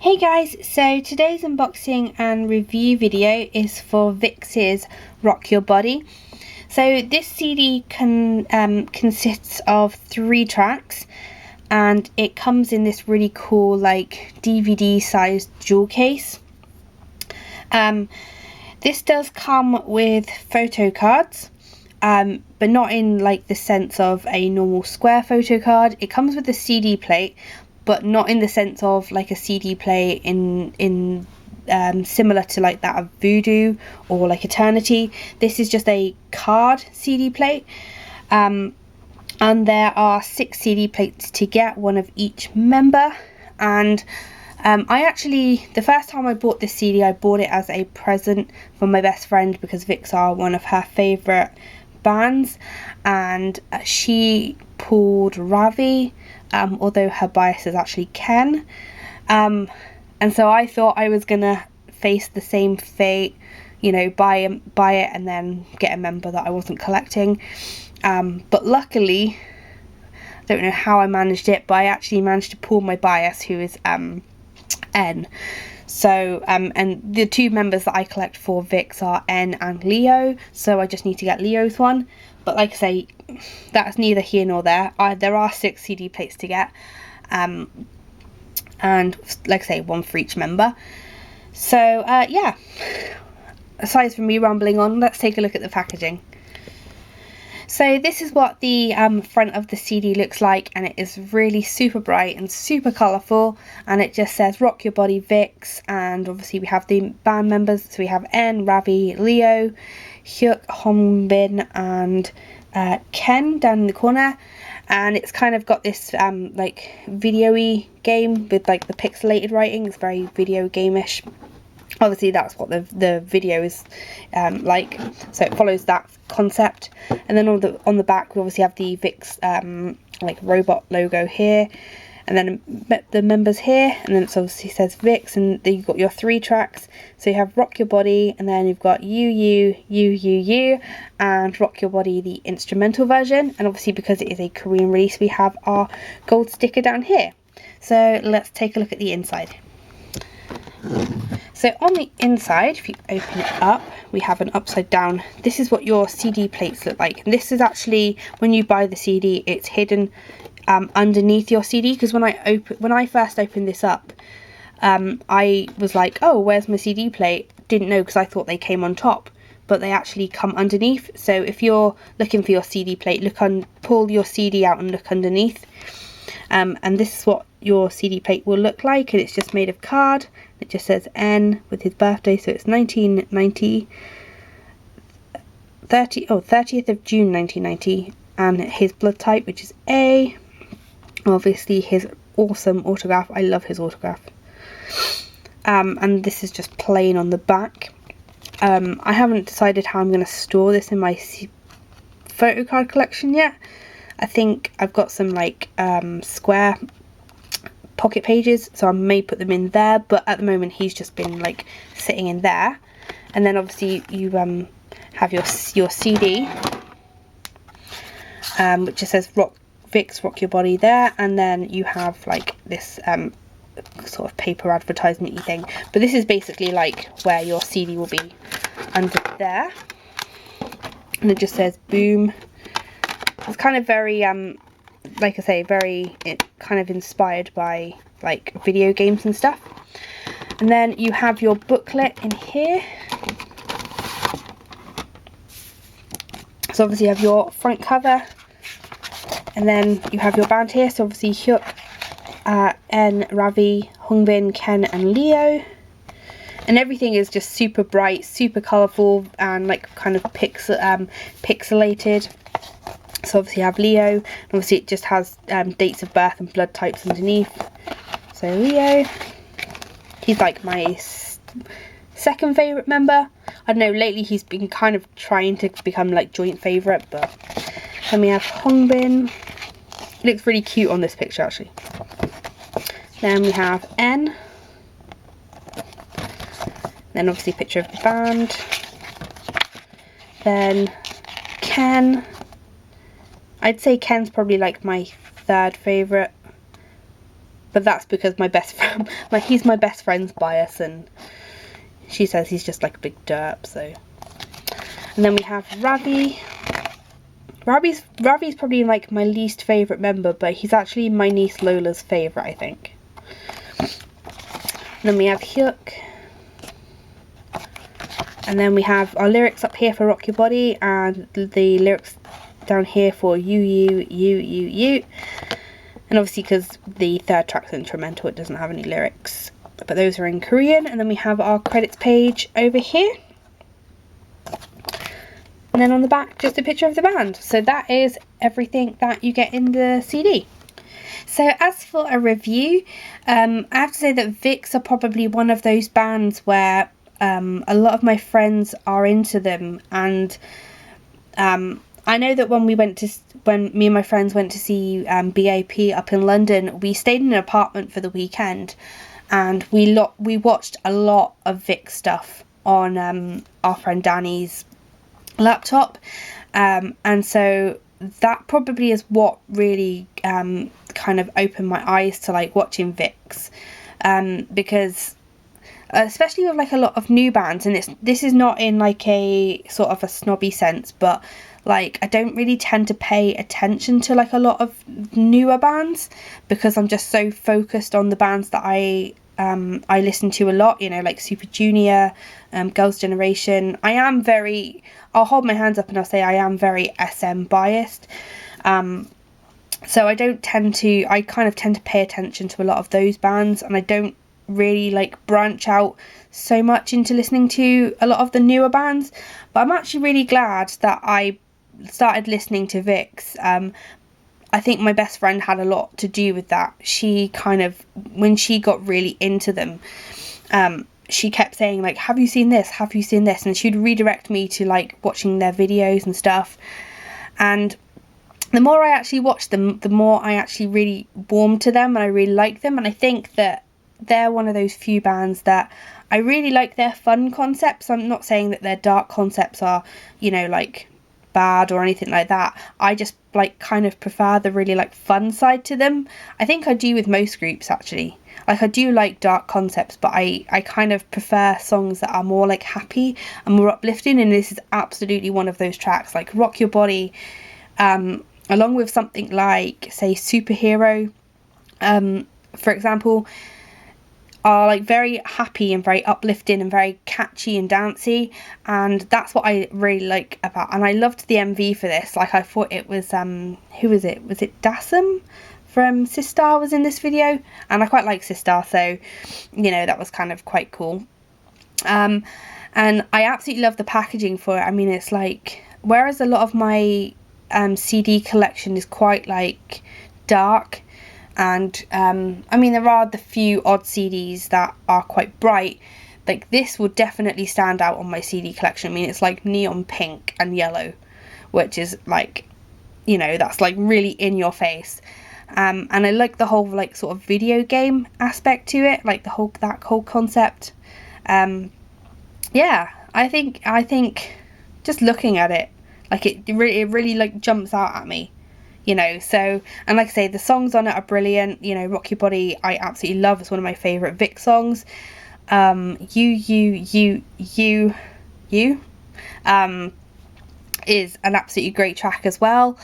Hey guys, so today's unboxing and review video is for VIXX's Rock Your Body. So this CD consists of 3 tracks, and it comes in this really cool like DVD sized jewel case. This does come with photo cards, but not in like the sense of a normal square photo card. It comes with a CD plate, but not in the sense of like a CD plate in similar to like that of Voodoo or like Eternity. This is just a card CD plate, and there are 6 CD plates to get, one of each member. And I actually, the first time I bought this CD, I bought it as a present for my best friend because VIXX are one of her favourite bands, and she pulled Ravi, although her bias is actually Ken, and so I thought I was gonna face the same fate, you know, buy it and then get a member that I wasn't collecting, but luckily, I don't know how I managed it, but I actually managed to pull my bias, who is N. So and the 2 members that I collect for VIXX are N and Leo, so I just need to get Leo's one. But like I say, that's neither here nor there. There are 6 CD plates to get, and like I say, 1 for each member. So yeah, aside from me rambling on, let's take a look at the packaging. So this is what the front of the CD looks like, and it is really super bright and super colourful, and it just says Rock Your Body VIXX, and obviously we have the band members, so we have N, Ravi, Leo, Hyuk, Hongbin and Ken down in the corner. And it's kind of got this like video-y game with like the pixelated writing. It's very video game-ish. Obviously that's what the video is like, so it follows that concept. And then on the back we obviously have the VIXX like robot logo here, and then the members here, and then it obviously says VIXX, and then you've got your 3 tracks. So you have Rock Your Body, and then you've got UUUUU and Rock Your Body, the instrumental version. And obviously because it is a Korean release, we have our gold sticker down here. So let's take a look at the inside. So on the inside, if you open it up, we have an upside down. This is what your CD plates look like. And this is actually, when you buy the CD, it's hidden underneath your CD, because when I first opened this up, I was like, oh, where's my CD plate? Didn't know, because I thought they came on top, but they actually come underneath. So if you're looking for your CD plate, pull your CD out and look underneath. And this is what your CD plate will look like, and it's just made of card. It just says N with his birthday, so it's 1990, 30th of June 1990, and his blood type, which is A. Obviously his awesome autograph, I love his autograph. And this is just plain on the back. I haven't decided how I'm going to store this in my photo card collection yet. I think I've got some like square pocket pages, so I may put them in there, but at the moment he's just been like sitting in there. And then obviously you have your CD, which just says VIXX Rock Your Body there, and then you have like this sort of paper advertisement-y thing, but this is basically like where your CD will be, under there. And it just says Boom. It's kind of very like I say, kind of inspired by like video games and stuff. And then you have your booklet in here. So obviously you have your front cover, and then you have your band here. So obviously Hyuk, N, Ravi, Hongbin, Ken and Leo. And everything is just super bright, super colourful, and like kind of pixelated. So obviously you have Leo, and obviously it just has dates of birth and blood types underneath. So Leo, he's like my second favourite member. I don't know, lately he's been kind of trying to become like joint favourite, but then we have Hongbin. It looks really cute on this picture actually. Then we have N. Then obviously a picture of the band. Then Ken. I'd say Ken's probably like my 3rd favourite. but that's because my best friend, he's my best friend's bias, and she says he's just like a big derp. So, and then we have Ravi. Ravi's probably like my least favourite member, but he's actually my niece Lola's favourite, I think. Then we have Hyuk. And then we have our lyrics up here for Rock Your Body, and the lyrics down here for UUUUU. And obviously because the third track's instrumental, it doesn't have any lyrics. But those are in Korean. And then we have our credits page over here. And then on the back, just a picture of the band. So that is everything that you get in the CD. So as for a review, I have to say that VIXX are probably one of those bands where a lot of my friends are into them. And I know that when me and my friends went to see BAP up in London, we stayed in an apartment for the weekend. And we watched a lot of VIXX stuff on our friend Danny's laptop, and so that probably is what really kind of opened my eyes to like watching VIXX, because especially with like a lot of new bands, and this is not in like a sort of a snobby sense, but like I don't really tend to pay attention to like a lot of newer bands because I'm just so focused on the bands that I listen to a lot, you know, like Super Junior, Girls' Generation. I'll hold my hands up and I'll say I am very SM biased. So I kind of tend to pay attention to a lot of those bands, and I don't really like branch out so much into listening to a lot of the newer bands. But I'm actually really glad that I started listening to VIXX. I think my best friend had a lot to do with that. She kind of, when she got really into them, she kept saying like, have you seen this? Have you seen this? And she'd redirect me to like watching their videos and stuff. And the more I actually watched them, the more I actually really warmed to them and I really liked them. And I think that they're one of those few bands that I really like their fun concepts. I'm not saying that their dark concepts are, you know, like bad or anything like that. I just like kind of prefer the really like fun side to them. I think I do with most groups actually. Like I do like dark concepts, but I kind of prefer songs that are more like happy and more uplifting, and this is absolutely one of those tracks. Like Rock Your Body, along with something like say Superhero, for example, are like very happy and very uplifting and very catchy and dancey, and that's what I really like about. And I loved the MV for this. Like I thought it was who was it? Was it Dasam from Sistar was in this video, and I quite like Sistar, so you know that was kind of quite cool. And I absolutely love the packaging for it. I mean, it's like, whereas a lot of my CD collection is quite like dark, and I mean there are the few odd CDs that are quite bright, like this would definitely stand out on my CD collection. I mean, it's like neon pink and yellow, which is like, you know, that's like really in your face. And I like the whole like sort of video game aspect to it, like that whole concept. Yeah, I think just looking at it, like it really like jumps out at me, you know. So, and like I say, the songs on it are brilliant. You know, Rock Your Body I absolutely love. It's one of my favourite VIXX songs. UUUUU is an absolutely great track as well.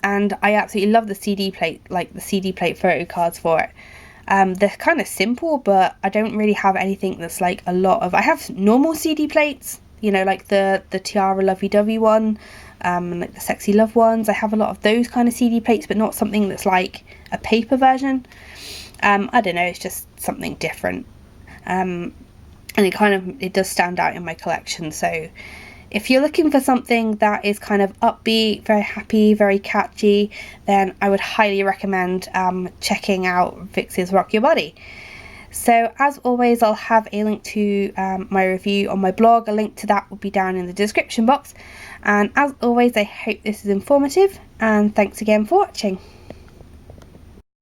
And I absolutely love the CD plate, like the CD plate photo cards for it. They're kind of simple, but I don't really have anything that's like a lot of... I have normal CD plates, you know, like the Tiara Lovey-Dovey one, and like the Sexy Love ones. I have a lot of those kind of CD plates, but not something that's like a paper version. I don't know, it's just something different. And it does stand out in my collection. So if you're looking for something that is kind of upbeat, very happy, very catchy, then I would highly recommend checking out VIXX's Rock Your Body. So as always, I'll have a link to my review on my blog. A link to that will be down in the description box. And as always, I hope this is informative, and thanks again for watching.